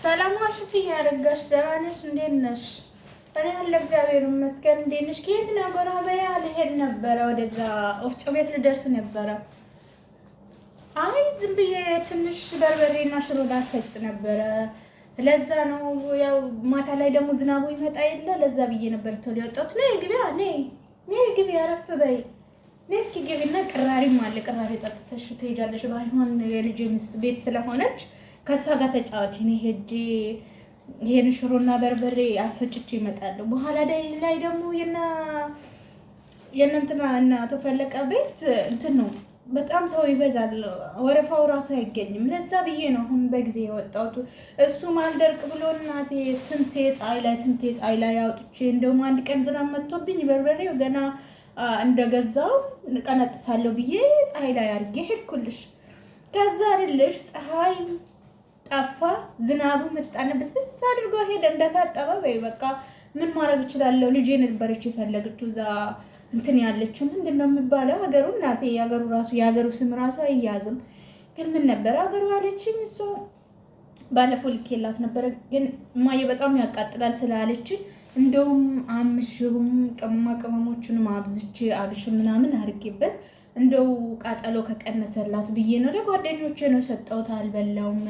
ሰላም ዋሽቲ ያረጋሽ ደህና ነሽ? እንዴት ነሽ? እኔ ያለ እግዚአብሔር ይመስገን። እንዴት ነሽ? ከየት ነው? ጎራበያ ልሄድ ነበረ፣ ወደዛ ወፍጮ ቤት ልደርስ ነበረ። አይ ዝም ብዬ ትንሽ በርበሬና ሽሮ ላስፈጭ ነበረ። ለዛ ነው ያው ማታ ላይ ደግሞ ዝናቡ ይመጣ የለ ለዛ ብዬ ነበር ቶሎ የወጣሁት። ነይ ግቢያ፣ ነይ ግቢ፣ አረፍ በይ። ነይ እስኪ ግቢና ቅራሪም አለ፣ ቅራሪ ጠጥተሽ ትሄጃለሽ። ባይሆን የልጄ ሚስት ቤት ስለሆነች ከሷ ጋር ተጫዋች። እኔ ሄጄ ይሄን ሽሮና በርበሬ አስፈጭቼ እመጣለሁ። በኋላ ላይ ደግሞ የእናንተና እና አቶ ፈለቀ ቤት እንትን ነው በጣም ሰው ይበዛል። ወረፋው ራሱ አይገኝም። ለዛ ብዬ ነው አሁን በጊዜ የወጣሁት። እሱ ማልደርቅ ብሎ እናቴ ስንቴ ፀሐይ ላይ አውጥቼ እንደውም አንድ ቀን ዝናብ መጥቶብኝ በርበሬው ገና እንደገዛው ቀነጥሳለሁ ብዬ ፀሐይ ላይ አድርጌ ሄድኩልሽ። ከዛ አይደለሽ ፀሐይ ጠፋ፣ ዝናቡ መጣና ብስብስ አድርጎ ሄደ እንደታጠበ። በይ በቃ ምን ማድረግ እችላለሁ? ልጄ ነበረች የፈለገችው እዛ እንትን ያለችው ምንድነው የሚባለው ሀገሩ? እናቴ ሀገሩ ራሱ የሀገሩ ስም ራሱ አይያዝም። ግን ምን ነበር ሀገሩ ያለችኝ? እሷ ባለፈው ልኬላት ነበረ። ግን ማየ በጣም ያቃጥላል ስላለችኝ እንደውም አምሽሩም ቅመሞቹንም አብዝቼ አብሽን ምናምን አድርጌበት እንደው ቃጠሎ ከቀነሰላት ብዬ ነው። ለጓደኞቼ ነው ሰጠሁት፣ አልበላውም።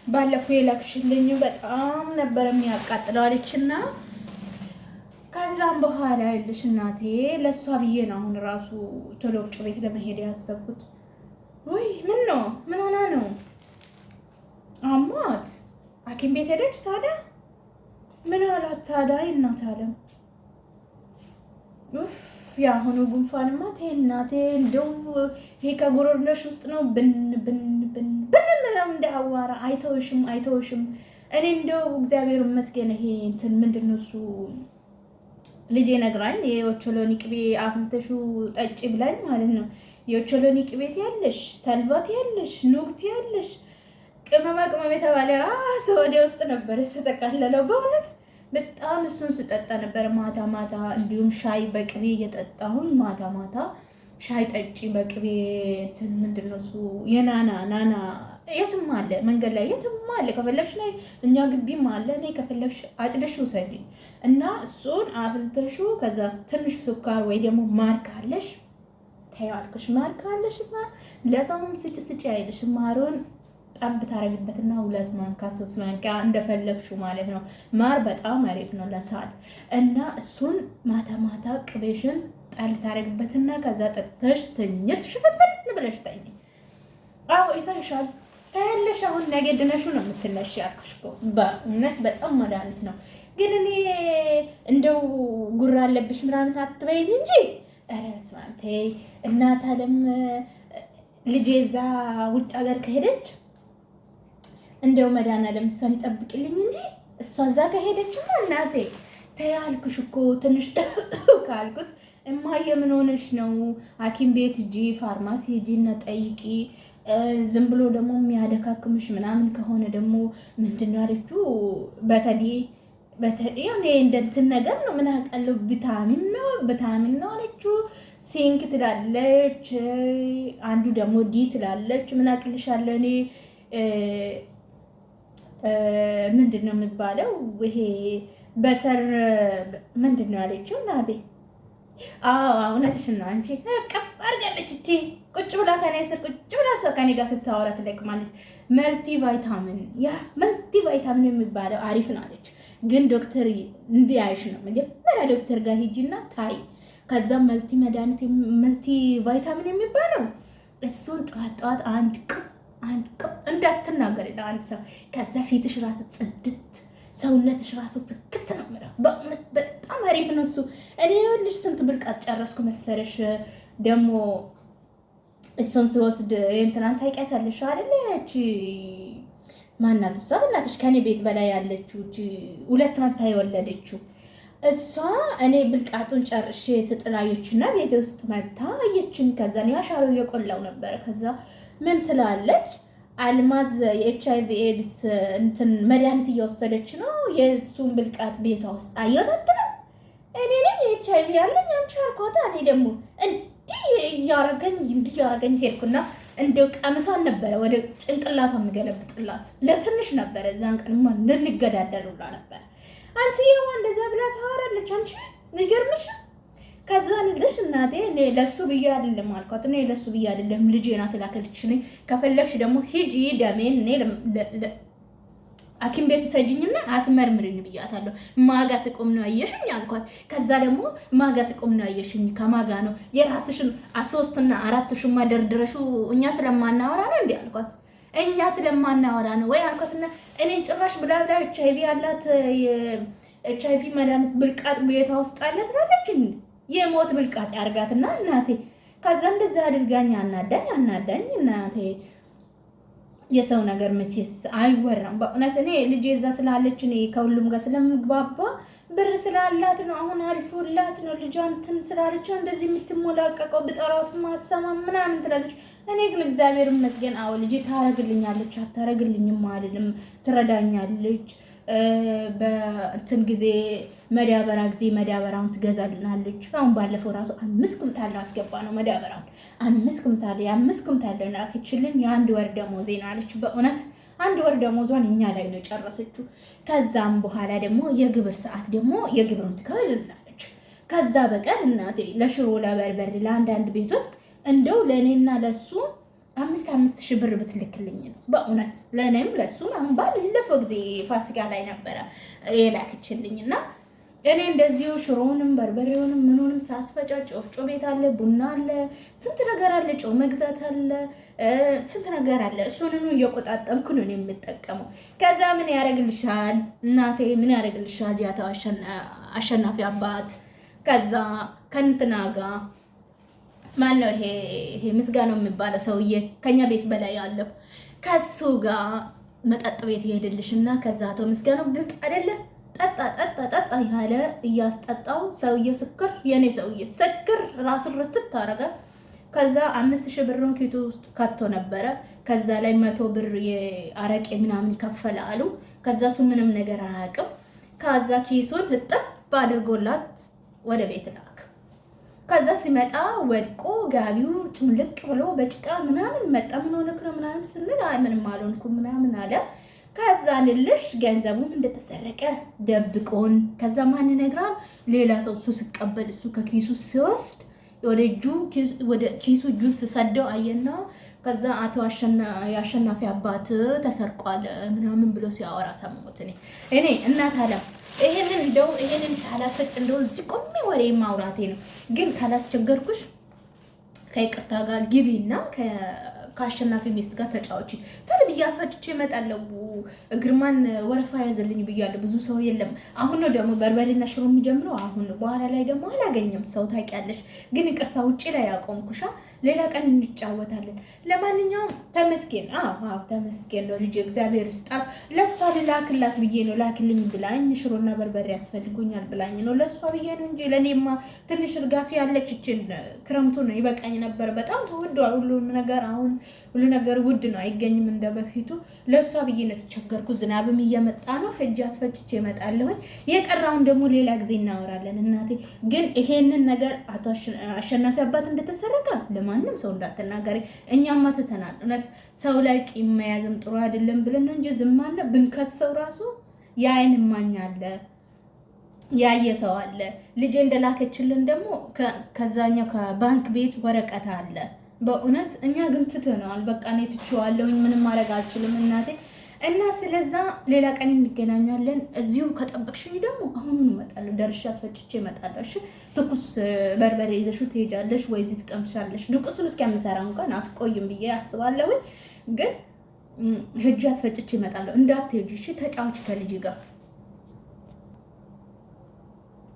ባለፈው የላክሽልኝ በጣም ነበር የሚያቃጥለው አለችና ከዛም በኋላ ይልሽ እናቴ ለሷ ብዬ ነው አሁን ራሱ ቶሎ ወፍጮ ቤት ለመሄድ ያሰብኩት። ወይ ምን ነው? ምን ሆና ነው? አሟት ሐኪም ቤት ሄደች። ታዲያ ምን አላት ታዲያ? እናት አለም ኡፍ ያሁኑ ጉንፋንማ እናቴ እንደው ይሄ ከጉሮሮሽ ውስጥ ነው ብን ምንም እንደ አዋራ አይተውሽም። እኔ እንደው እግዚአብሔር ይመስገን ይሄ እንትን ምንድነው እሱ ልጄ ነግራኝ የኦቾሎኒ ቅቤ አፍልተሹ ጠጪ ብላኝ ማለት ነው። የኦቾሎኒ ቅቤት ያለሽ ተልባት ያለሽ ኑግት ያለሽ ቅመማ የተባለ ራስ ወደ ውስጥ ነበር የተጠቃለለው። በእውነት በጣም እሱን ስጠጣ ነበር ማታ እንዲሁም ሻይ በቅቤ እየጠጣሁኝ ማታ ሻይ ጠጪ በቅቤ እንትን ምንድነው እሱ የናና የትም አለ መንገድ ላይ የትም አለ። ከፈለግሽ ላይ እኛ ግቢም አለ። እኔ ከፈለግሽ አጭደሽ ውሰጂ እና እሱን አፍልተሹ ከዛ ትንሽ ሱካር ወይ ደግሞ ማር ካለሽ ታያልኩሽ። ማር ካለሽና ለሰውም ስጭ አይልሽ። ማሩን ጠብ ታረግበትና 2 ማንካ 3 ማንካ እንደፈለግሹ ማለት ነው። ማር በጣም አሪፍ ነው ለሳል እና እሱን ማታ ቅቤሽን ጣል ታረግበትና ከዛ ጠጥተሽ ተኝት ሽፍርፍር ብለሽ ተኝ። አዎ ይታይሻል። ታያለሽ አሁን ነገ ድነሹ ነው የምትነሽ ያልኩሽ እኮ በእውነት በጣም መድኃኒት ነው። ግን እኔ እንደው ጉራ አለብሽ ምናምን አትበይኝ እንጂ ኧረ በስመ አብ ተይ። እናት አለም ልጄ እዛ ውጭ ሀገር ከሄደች እንደው መድኃኒዓለም እሷን ይጠብቅልኝ እንጂ እሷ እዛ ከሄደችማ እናቴ ተይ አልኩሽ እኮ። ትንሽ ካልኩት እማዬ ምን ሆነሽ ነው? ሐኪም ቤት ሂጂ፣ ፋርማሲ ሂጂ እና ጠይቂ። ዝም ብሎ ደግሞ የሚያደካክምሽ ምናምን ከሆነ ደግሞ ምንድነው አለችው። በተለይ ያኔ እንደንትን ነገር ነው ምን አውቃለሁ፣ ቪታሚን ነው አለችው። ሲንክ ትላለች፣ አንዱ ደግሞ ዲ ትላለች። ምን አቅልሻለሁ እኔ ምንድነው የሚባለው ይሄ በሰር ምንድነው አለችው እናቴ። አዎ እውነትሽን ነው። አንቺ ቀብ አድርጋለች እቺ ቁጭ ብላ ከኔ ስር ቁጭ ብላ ሰው ከኔ ጋር ስታወራ ትለቅማለች። መልቲ ቫይታሚን የሚባለው አሪፍ ነው አለች። ግን ዶክተር እንዲያይሽ ነው መጀመሪያ ዶክተር ጋር ሂጂና ታይ። ከዛ መልቲ ቫይታሚን የሚባለው እሱን ጠዋት አንድ ቅብ እንዳትናገር ለአንድ ሰው። ከዛ ፊትሽ ራሱ ጽድት ሰውነትሽ ራሱ ፍክት ነው የምለው። በእውነት በጣም አሪፍ ነው እሱ። እኔ ልጅ ስንት ብርቃት ጨረስኩ መሰለሽ። ደግሞ እሱን ስወስድ እንትናን ታውቂያታለሽ አይደለ? እቺ ማናት እሷ? በእናትሽ ከኔ ቤት በላይ ያለችው እቺ 2 መንታ የወለደችው እሷ እኔ ብልቃጡን ጨርሼ ስጥላየችና ቤት ውስጥ መታ አየችን። ከዛ ነው አሻሮ እየቆላው ነበር። ከዛ ምን ትላለች? አልማዝ የኤችአይቪ ኤድስ እንትን መድኃኒት እየወሰደች ነው። የእሱን ብልቃጥ ቤቷ ውስጥ አየታተለ እኔ ነኝ የኤችአይቪ ያለኝ አንቺ አልኳታ። እኔ ደግሞ እንዲህ እያረገኝ ሄድኩና እንደው ቀምሳን ነበረ ወደ ጭንቅላቷ የምገለብጥላት ለትንሽ ነበረ። እዛን ቀንማ ልንገዳደሉላ ነበር። አንቺ ይኸው እንደዛ ብላ ታወራለች። አንቺ ይገርምሽ። ከዛ ልልሽ እናቴ እኔ ለሱ ብዬ አይደለም አልኳት። እኔ ለሱ ብዬ አይደለም ልጄ ናት ላከልችልኝ። ከፈለግሽ ደግሞ ሂጂ ደሜን እኔ ሐኪም ቤት ሰጅኝና አስመርምሪኝ ብያታለሁ። ማጋ ስቆም ነው አየሽኝ አልኳት። ከዛ ደግሞ ማጋ ስቆም ነው አየሽኝ ከማጋ ነው የራስሽን 3 እና 4 ሹማ ደርድረሹ እኛ ስለማናወራ ነው እንዴ አልኳት። እኛ ስለማናወራ ነው ወይ አልኳትና እኔን ጭራሽ ብላ HIV ያላት HIV መድኃኒት ብልቃጥ ቤቷ ውስጥ አለ ትላለች። የሞት ብልቃጥ ያርጋትና እናቴ ከዛ እንደዛ አድርጋኝ አናዳኝ እናቴ። የሰው ነገር መቼስ አይወራም በእውነት። እኔ ልጄ እዛ ስላለች እኔ ከሁሉም ጋር ስለምግባባ ብር ስላላት ነው አሁን አልፎላት ነው ልጇን እንትን ስላለች እንደዚህ የምትሞላቀቀው። ብጠራት ማሰማ ምናምን ትላለች። እኔ ግን እግዚአብሔር ይመስገን አዎ ልጄ ታረግልኛለች፣ አታረግልኝም አልልም፣ ትረዳኛለች። በእንትን ጊዜ መዳበራውን ትገዛልናለች። አሁን ባለፈው ራሱ 5 ኩንታል አስገባ ነው መዳበራውን 5 ኩንታል ላከችልን። የ1 ወር ደሞዜ ነው አለች። በእውነት 1 ወር ደሞዟን እኛ ላይ ነው ጨረሰችው። ከዛም በኋላ ደግሞ የግብር ሰዓት ደግሞ የግብሩን ትከፍልናለች። ከዛ በቀር እናቴ ለሽሮ ለበርበሬ ለአንዳንድ ቤት ውስጥ እንደው ለእኔና ለሱ 5 ሺህ ብር ብትልክልኝ ነው በእውነት ለእኔም ለሱም። አሁን ባለፈው ጊዜ ፋሲካ ላይ ነበረ የላክችልኝና እኔ እንደዚሁ ሽሮውንም በርበሬውንም ምኑንም ሳስፈጫጭ ወፍጮ ቤት አለ፣ ቡና አለ፣ ስንት ነገር አለ፣ ጨው መግዛት አለ፣ ስንት ነገር አለ። እሱንኑ እየቆጣጠምኩ ነው የምጠቀመው። ከዛ ምን ያደርግልሻል እናቴ ምን ያደርግልሻል ያታው አሸናፊ አባት ከዛ ከእንትና ጋር ማነው ይሄ ምስጋናው የሚባለው ሰውዬ ከኛ ቤት በላይ ያለው ከሱ ጋር መጠጥ ቤት ይሄድልሽና ከዛ አቶ ምስጋናው ብልጥ አይደለም ጠጣ ያለ እያስጠጣው ሰውዬው ስክር የኔ ሰውዬ ስክር ራስን ርስትት ታረገ። ከዛ 5000 ብሩን ኪቱ ውስጥ ካቶ ነበረ። ከዛ ላይ 100 ብር የአረቄ ምናምን ከፈለ አሉ። ከዛ እሱ ምንም ነገር አያውቅም። ከዛ ኪሱን ህጥብ አድርጎላት ወደ ቤት ላክ። ከዛ ሲመጣ ወድቆ ጋቢው ጭምልቅ ብሎ በጭቃ ምናምን መጣ። ምን ሆነክ ነው ምናምን ስንል አይ ምንም አልሆንኩም ምናምን አለ። ከዛ ልልሽ ገንዘቡም እንደተሰረቀ ደብቆን ከዛ ማን ይነግራል? ሌላ ሰው እሱ ሲቀበል እሱ ከኪሱ ሲወስድ ወደ ኪሱ እጁን ሲሰደው አየና ከዛ አቶ አሸናፊ አባት ተሰርቋል ምናምን ብሎ ሲያወራ ሰማሁት። እኔ እናት አለ ይሄንን ሳላሰጭ እንደው እዚህ ቆሜ ወሬ ማውራቴ ነው። ግን ካላስቸገርኩሽ ከይቅርታ ጋር ግቢና ከአሸናፊ ሚስት ጋር ተጫውቺ ታዲያ ብዬ አሳጭቼ እመጣለሁ። ግርማን ወረፋ ያዘልኝ ብያለሁ። ብዙ ሰው የለም። አሁን ነው ደግሞ በርበሬና ሽሮ የሚጀምረው አሁን ነው። በኋላ ላይ ደግሞ አላገኘም ሰው ታውቂያለሽ። ግን ይቅርታ ውጪ ላይ ያቆምኩሻ። ሌላ ቀን እንጫወታለን። ለማንኛውም ተመስገን። አዎ ተመስገን ነው ልጅ እግዚአብሔር ይስጣት። ለሷ ልላክላት ብዬ ነው ላክልኝ ብላኝ ሽሮና በርበሬ ያስፈልጉኛል ብላኝ ነው ለሷ ብዬ ነው እንጂ ለኔማ ትንሽ እርጋፊ ያለች እችን ክረምቱ ነው ይበቃኝ ነበር። በጣም ተወዷል ሁሉም ነገር። አሁን ሁሉ ነገር ውድ ነው፣ አይገኝም እንደበፊቱ። ለሷ ብዬ ነው ተቸገርኩ። ዝናብም እየመጣ ነው። እጅ አስፈጭቼ እመጣለሁ። የቀራውን ደግሞ ሌላ ጊዜ እናወራለን እናቴ። ግን ይሄንን ነገር አቶ አሸናፊ አባት እንደተሰረቀ ለማንም ሰው እንዳትናገሪ። እኛማ ትተናል። እውነት ሰው ላይ ቂም መያዝም ጥሩ አይደለም ብለን ነው እንጂ ዝም አለ። ብንከሰው ራሱ የአይን እማኝ አለ፣ ያየ ሰው አለ። ልጄ እንደላከችልን ደግሞ ከዛኛው ከባንክ ቤት ወረቀት አለ። በእውነት እኛ ግን ትተናል። በቃ እኔ ትቼዋለሁኝ፣ ምንም ማድረግ አልችልም እናቴ። እና ስለዛ ሌላ ቀን እንገናኛለን። እዚሁ ከጠበቅሽኝ ደግሞ አሁን እመጣለሁ፣ ደርሼ አስፈጭቼ እመጣለሁ። እሺ ትኩስ በርበሬ ይዘሽው ትሄጃለሽ ወይ እዚህ ትቀምሻለሽ? ድቁሱን እስኪያምሰራ እንኳን አትቆይም ብዬ አስባለሁ። ግን ሂጅ አስፈጭቼ እመጣለሁ። እንዳትሄጂ እሺ። ተጫውች ከልጅ ጋር